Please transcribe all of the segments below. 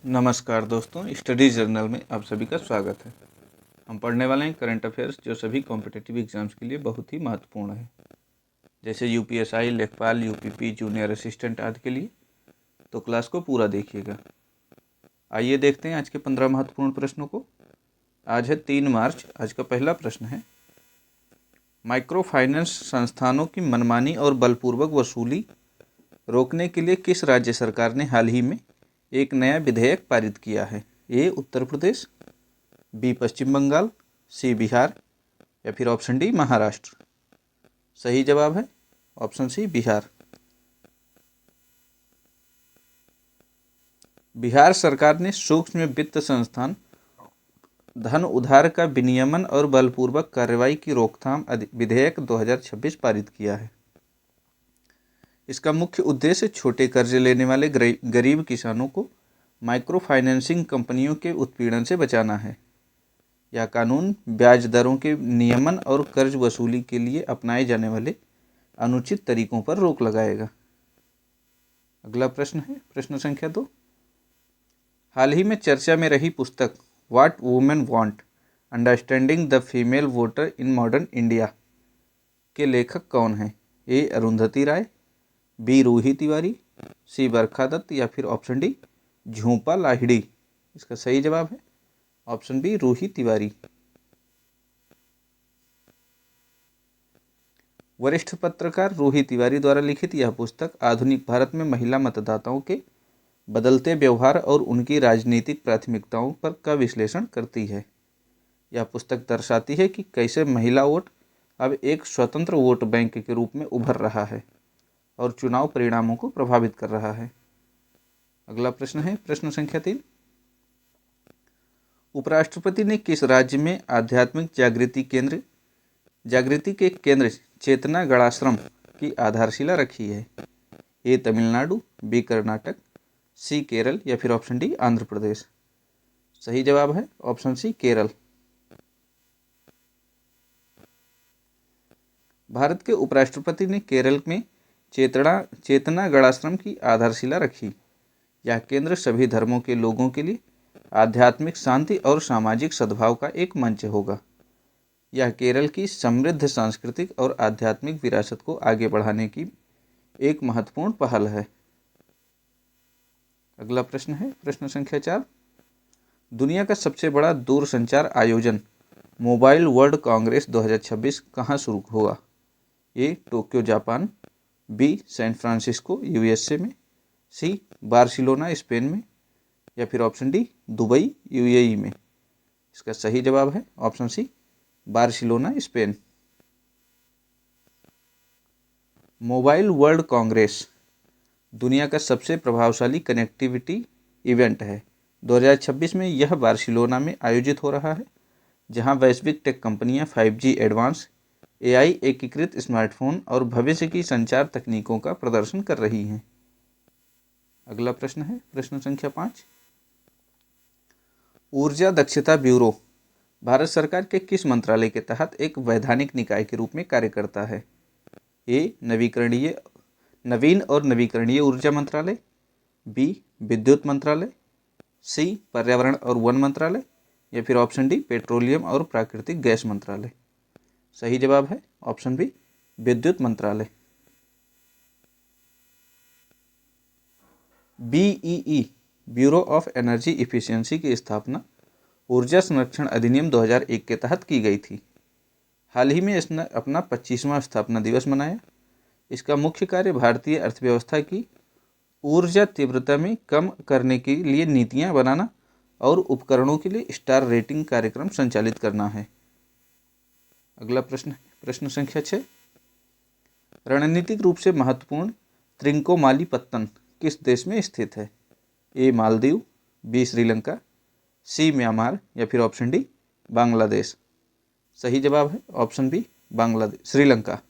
नमस्कार दोस्तों, study journal में आप सभी का स्वागत है। हम पढ़ने वाले हैं करंट अफेयर्स जो सभी कॉम्पिटिटिव एग्जाम्स के लिए बहुत ही महत्वपूर्ण है, जैसे यूपीएसआई, लेखपाल, यूपीपी, जूनियर असिस्टेंट आदि के लिए। तो क्लास को पूरा देखिएगा। आइए देखते हैं आज के 15 महत्वपूर्ण प्रश्नों को। आज है 3 मार्च। आज का पहला प्रश्न है, माइक्रो फाइनेंस संस्थानों की मनमानी और बलपूर्वक वसूली रोकने के लिए किस राज्य सरकार ने हाल ही में एक नया विधेयक पारित किया है? ए उत्तर प्रदेश, बी पश्चिम बंगाल, सी बिहार या फिर ऑप्शन डी महाराष्ट्र। सही जवाब है ऑप्शन सी बिहार। बिहार सरकार ने सूक्ष्म वित्त संस्थान धन उधार का विनियमन और बलपूर्वक कार्रवाई की रोकथाम विधेयक 2026 पारित किया है। इसका मुख्य उद्देश्य छोटे कर्ज लेने वाले गरीब किसानों को माइक्रो फाइनेंसिंग कंपनियों के उत्पीड़न से बचाना है। यह कानून ब्याज दरों के नियमन और कर्ज वसूली के लिए अपनाए जाने वाले अनुचित तरीकों पर रोक लगाएगा। अगला प्रश्न है प्रश्न संख्या 2। हाल ही में चर्चा में रही पुस्तक what women want, understanding the female voter in modern India के लेखक कौन हैं? ए अरुंधति राय, बी रूही तिवारी, सी बरखा दत्त या फिर ऑप्शन डी झूंपा लाहिड़ी। इसका सही जवाब है ऑप्शन बी रूही तिवारी। वरिष्ठ पत्रकार रूही तिवारी द्वारा लिखित यह पुस्तक आधुनिक भारत में महिला मतदाताओं के बदलते व्यवहार और उनकी राजनीतिक प्राथमिकताओं पर का विश्लेषण करती है। यह पुस्तक दर्शाती है कि कैसे महिला वोट अब एक स्वतंत्र वोट बैंक के रूप में उभर रहा है और चुनाव परिणामों को प्रभावित कर रहा है। अगला प्रश्न है प्रश्न संख्या 3। उपराष्ट्रपति ने किस राज्य में आध्यात्मिक जागृति के केंद्र चेतना गणाश्रम की आधारशिला रखी है? ए तमिलनाडु, बी कर्नाटक, सी केरल या फिर ऑप्शन डी आंध्र प्रदेश। सही जवाब है ऑप्शन सी केरल। भारत के उपराष्ट्रपति ने केरल में चेतना गणाश्रम की आधारशिला रखी। यह केंद्र सभी धर्मों के लोगों के लिए आध्यात्मिक शांति और सामाजिक सद्भाव का एक मंच होगा। यह केरल की समृद्ध सांस्कृतिक और आध्यात्मिक विरासत को आगे बढ़ाने की एक महत्वपूर्ण पहल है। अगला प्रश्न है प्रश्न संख्या 4। दुनिया का सबसे बड़ा दूरसंचार आयोजन मोबाइल वर्ल्ड कांग्रेस 2026 कहाँ शुरू होगा? A Tokyo Japan, B San Francisco USA में, सी बार्सिलोना स्पेन में या फिर ऑप्शन डी दुबई यूएई में। इसका सही जवाब है option C Barcelona Spain. Mobile world congress दुनिया का सबसे प्रभावशाली कनेक्टिविटी इवेंट है। 2026 में यह बार्सिलोना में आयोजित हो रहा है, जहां वैश्विक टेक कंपनियां 5G एडवांस, AI एकीकृत स्मार्टफोन और भविष्य की संचार तकनीकों का प्रदर्शन कर रही हैं। अगला प्रश्न है प्रश्न संख्या 5। ऊर्जा दक्षता ब्यूरो भारत सरकार के किस मंत्रालय के तहत एक वैधानिक निकाय के रूप में कार्य करता है? ए नवीन और नवीकरणीय ऊर्जा मंत्रालय, बी विद्युत मंत्रालय, सी पर्यावरण और वन मंत्रालय या फिर ऑप्शन डी पेट्रोलियम और प्राकृतिक गैस मंत्रालय। सही जवाब है ऑप्शन बी विद्युत मंत्रालय। BEE bureau of energy efficiency की स्थापना ऊर्जा संरक्षण अधिनियम 2001 के तहत की गई थी। हाल ही में इसने अपना 25वां स्थापना दिवस मनाया। इसका मुख्य कार्य भारतीय अर्थव्यवस्था की ऊर्जा तीव्रता में कम करने के लिए नीतियां बनाना और उपकरणों के लिए स्टार रेटिंग कार्यक्रम संचालित करना है। अगला प्रश्न संख्या 6। रणनीतिक रूप से महत्वपूर्ण त्रिंकोमालीपत्तन किस देश में स्थित है? ए मालदीव, बी श्रीलंका, सी म्यांमार या फिर ऑप्शन डी बांग्लादेश। सही जवाब है ऑप्शन बी श्रीलंका।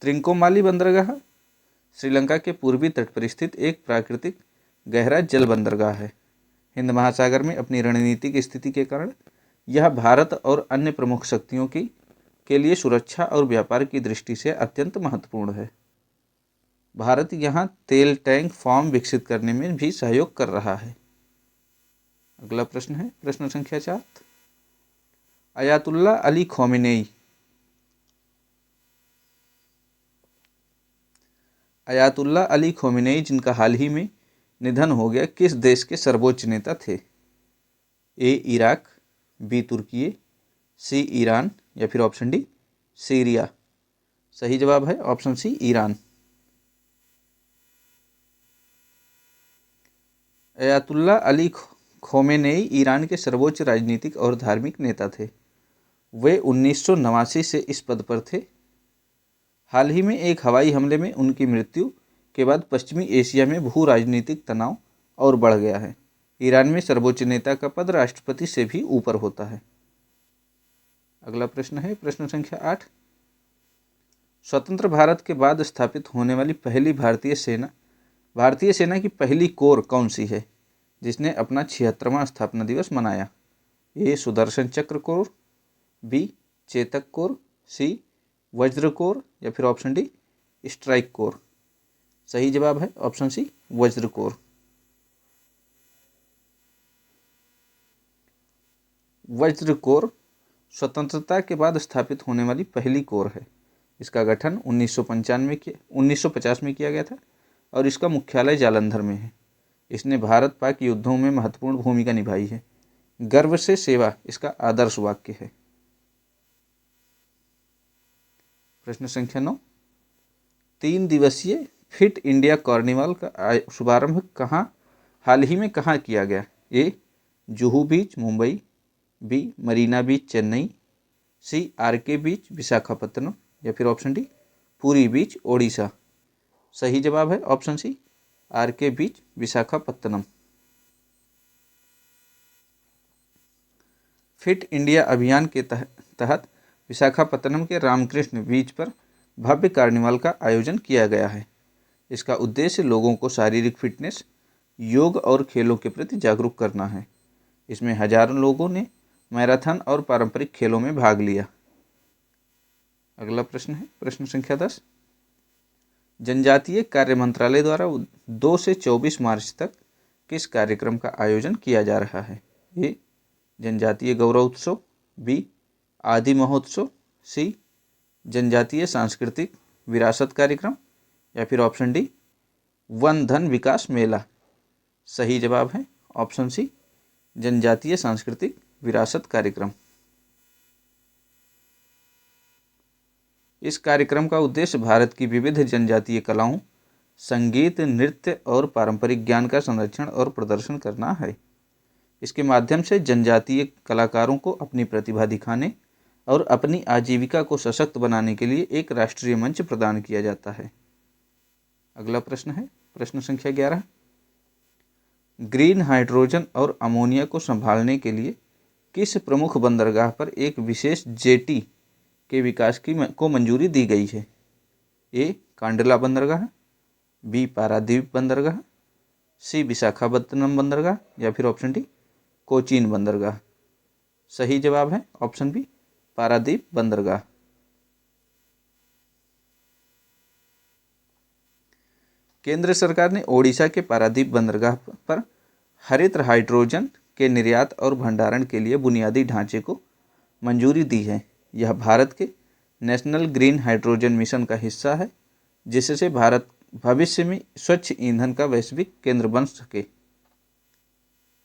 त्रिंकोमाली बंदरगाह श्रीलंका के पूर्वी तट पर स्थित एक प्राकृतिक गहरा जल बंदरगाह है। हिंद महासागर में अपनी रणनीतिक स्थिति के कारण यह भारत और अन्य प्रमुख शक्तियों के लिए सुरक्षा और व्यापार की दृष्टि से अत्यंत महत्वपूर्ण है। भारत यहाँ तेल टैंक फार्म विकसित करने में भी सहयोग कर रहा है। अगला प्रश्न है प्रश्न संख्या 4। अयातुल्ला अली खोमेनेई अयातुल्ला अली खोमेनेई जिनका हाल ही में निधन हो गया, किस देश के सर्वोच्च नेता थे? A Iraq, B Turkey, C Iran या फिर ऑप्शन डी सीरिया। सही जवाब है option C Iran. Ayatollah Ali Khomeini Iran के सर्वोच्च राजनीतिक और धार्मिक नेता थे। वे 1989 से इस पद पर थे। हाल ही में एक हवाई हमले में उनकी मृत्यु के बाद पश्चिमी एशिया में भू राजनीतिक तनाव और बढ़ गया है। ईरान में सर्वोच्च नेता का पद राष्ट्रपति से भी ऊपर होता है। अगला प्रश्न है प्रश्न संख्या 8। स्वतंत्र भारत के बाद स्थापित होने वाली पहली भारतीय सेना की पहली कोर कौन सी है जिसने अपना 76वां स्थापना दिवस मनाया? ए सुदर्शन चक्र कोर, बी चेतक कोर, सी वज्र कोर या फिर ऑप्शन डी स्ट्राइक कोर। सही जवाब है ऑप्शन सी वज्र कोर। वज्र कोर स्वतंत्रता के बाद स्थापित होने वाली पहली कोर है। इसका गठन 1950 में किया गया था और इसका मुख्यालय जालंधर में है। इसने भारत पाक युद्धों में महत्वपूर्ण भूमिका निभाई है। गर्व से सेवा इसका आदर्श वाक्य है। प्रश्न संख्या 9। 3 दिवसीय फिट इंडिया कार्निवल का शुभारंभ हाल ही में कहाँ किया गया? ए जुहू बीच मुंबई, बी मरीना बीच चेन्नई, सी आरके बीच विशाखापत्तनम या फिर ऑप्शन डी पुरी बीच ओडिशा। सही जवाब है ऑप्शन सी आरके बीच विशाखापत्तनम। फिट इंडिया अभियान के तहत विशाखापत्तनम के रामकृष्ण बीच पर भव्य कार्निवल का आयोजन किया गया है। इसका उद्देश्य लोगों को शारीरिक फिटनेस, योग और खेलों के प्रति जागरूक करना है। इसमें हजारों लोगों ने मैराथन और पारंपरिक खेलों में भाग लिया। अगला प्रश्न है प्रश्न संख्या 10। जनजातीय कार्य मंत्रालय द्वारा 2 से 24 मार्च तक किस कार्यक्रम का आयोजन किया जा रहा है? ए जनजातीय गौरव उत्सव, बी आदि महोत्सव, सी जनजातीय सांस्कृतिक विरासत कार्यक्रम या फिर ऑप्शन डी वन धन विकास मेला। सही जवाब है ऑप्शन सी जनजातीय सांस्कृतिक विरासत कार्यक्रम। इस कार्यक्रम का उद्देश्य भारत की विविध जनजातीय कलाओं, संगीत, नृत्य और पारंपरिक ज्ञान का संरक्षण और प्रदर्शन करना है। इसके माध्यम से जनजातीय कलाकारों को अपनी प्रतिभा दिखाने और अपनी आजीविका को सशक्त बनाने के लिए एक राष्ट्रीय मंच प्रदान किया जाता है। अगला प्रश्न है प्रश्न संख्या 11। ग्रीन हाइड्रोजन और अमोनिया को संभालने के लिए किस प्रमुख बंदरगाह पर एक विशेष जेटी के विकास को मंजूरी दी गई है? ए कांडला बंदरगाह, बी पारादीप बंदरगाह, सी विशाखापत्तनम बंदरगाह या फिर ऑप्शन डी कोचीन बंदरगाह। सही जवाब है ऑप्शन बी पारादीप बंदरगाह। केंद्र सरकार ने ओडिशा के पारादीप बंदरगाह पर हरित हाइड्रोजन के निर्यात और भंडारण के लिए बुनियादी ढांचे को मंजूरी दी है। यह भारत के नेशनल ग्रीन हाइड्रोजन मिशन का हिस्सा है, जिससे भारत भविष्य में स्वच्छ ईंधन का वैश्विक केंद्र बन सके।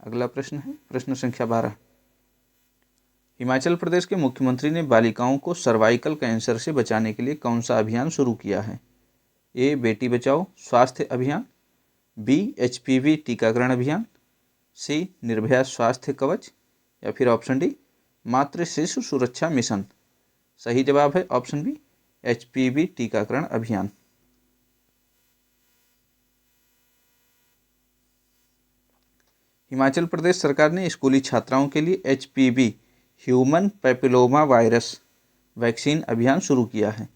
अगला प्रश्न है प्रश्न संख्या 12। हिमाचल प्रदेश के मुख्यमंत्री ने बालिकाओं को सर्वाइकल कैंसर से बचाने के लिए कौन सा अभियान शुरू किया है? ए बेटी बचाओ स्वास्थ्य अभियान, बी एचपीवी टीकाकरण अभियान, सी निर्भया स्वास्थ्य कवच या फिर ऑप्शन डी मातृ शिशु सुरक्षा मिशन। सही जवाब है ऑप्शन बी एचपीवी टीकाकरण अभियान। हिमाचल प्रदेश सरकार ने स्कूली छात्राओं के लिए HPV human papilloma virus vaccine अभियान शुरू किया है।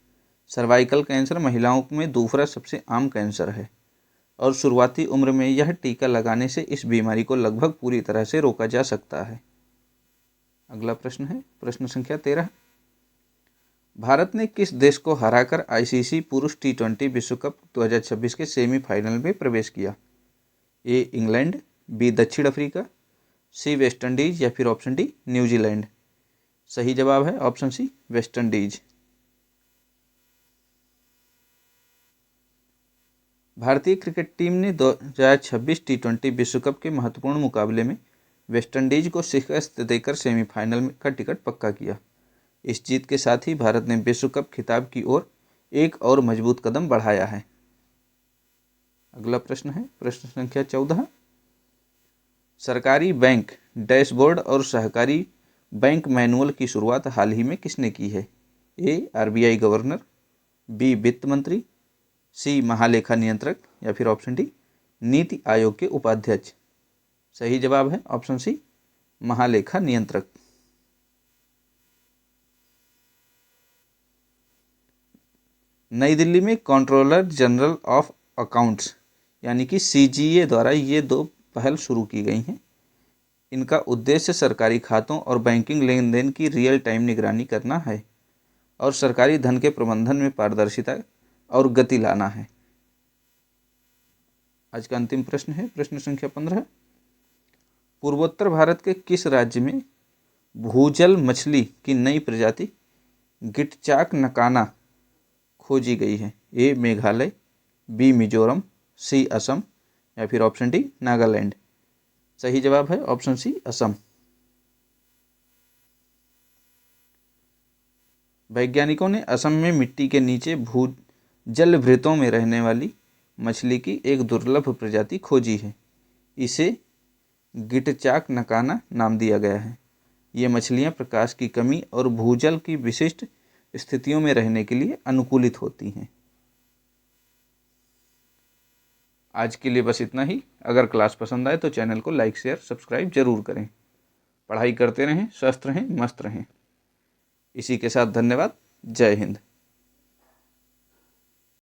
सर्वाइकल कैंसर महिलाओं में दूसरा सबसे आम कैंसर है और शुरुआती उम्र में यह टीका लगाने से इस बीमारी को लगभग पूरी तरह से रोका जा सकता है। अगला प्रश्न है प्रश्न संख्या 13। भारत ने किस देश को हराकर आईसीसी पुरुष टी20 विश्व कप 2026 के सेमीफाइनल में प्रवेश किया? ए इंग्लैंड, बी दक्षिण अफ्रीका, सी वेस्टइंडीज या फिर ऑप्शन डी न्यूजीलैंड। सही जवाब है ऑप्शन सी वेस्टइंडीज। भारतीय क्रिकेट टीम ने 2026 टी20 विश्व कप के महत्वपूर्ण मुकाबले में वेस्टइंडीज को शिकस्त देकर सेमीफाइनल का टिकट पक्का किया। इस जीत के साथ ही भारत ने विश्व कप खिताब की ओर एक और मजबूत कदम बढ़ाया है। अगला प्रश्न है प्रश्न संख्या 14। सरकारी बैंक डैशबोर्ड और सहकारी बैंक मैनुअल की शुरुआत हाल ही में किसने की है? ए आरबीआई गवर्नर, बी वित्त मंत्री, सी महालेखा नियंत्रक या फिर ऑप्शन डी नीति आयोग के उपाध्यक्ष। सही जवाब है ऑप्शन सी महालेखा नियंत्रक। नई दिल्ली में कंट्रोलर जनरल ऑफ अकाउंट्स यानी कि सीजीए द्वारा ये दो पहल शुरू की गई हैं। इनका उद्देश्य सरकारी खातों और बैंकिंग लेन देन की रियल टाइम निगरानी करना है और सरकारी धन के प्रबंधन में पारदर्शिता और गति लाना है। आज का अंतिम प्रश्न है प्रश्न संख्या 15। पूर्वोत्तर भारत के किस राज्य में भूजल मछली की नई प्रजाति गिटचाक नकाना खोजी गई है? ए मेघालय, बी मिजोरम, सी असम या फिर ऑप्शन डी नागालैंड। सही जवाब है ऑप्शन सी असम। वैज्ञानिकों ने असम में मिट्टी के नीचे भूजल वृत्तों में रहने वाली मछली की एक दुर्लभ प्रजाति खोजी है। इसे गिटचाक नकाना नाम दिया गया है। ये मछलियाँ प्रकाश की कमी और भूजल की विशिष्ट स्थितियों में रहने के लिए अनुकूलित होती हैं। आज के लिए बस इतना ही। अगर क्लास पसंद आए तो चैनल को लाइक शेयर सब्सक्राइब जरूर करें। पढ़ाई करते रहें, स्वस्थ रहें, मस्त रहें। इसी के साथ धन्यवाद। जय हिंद।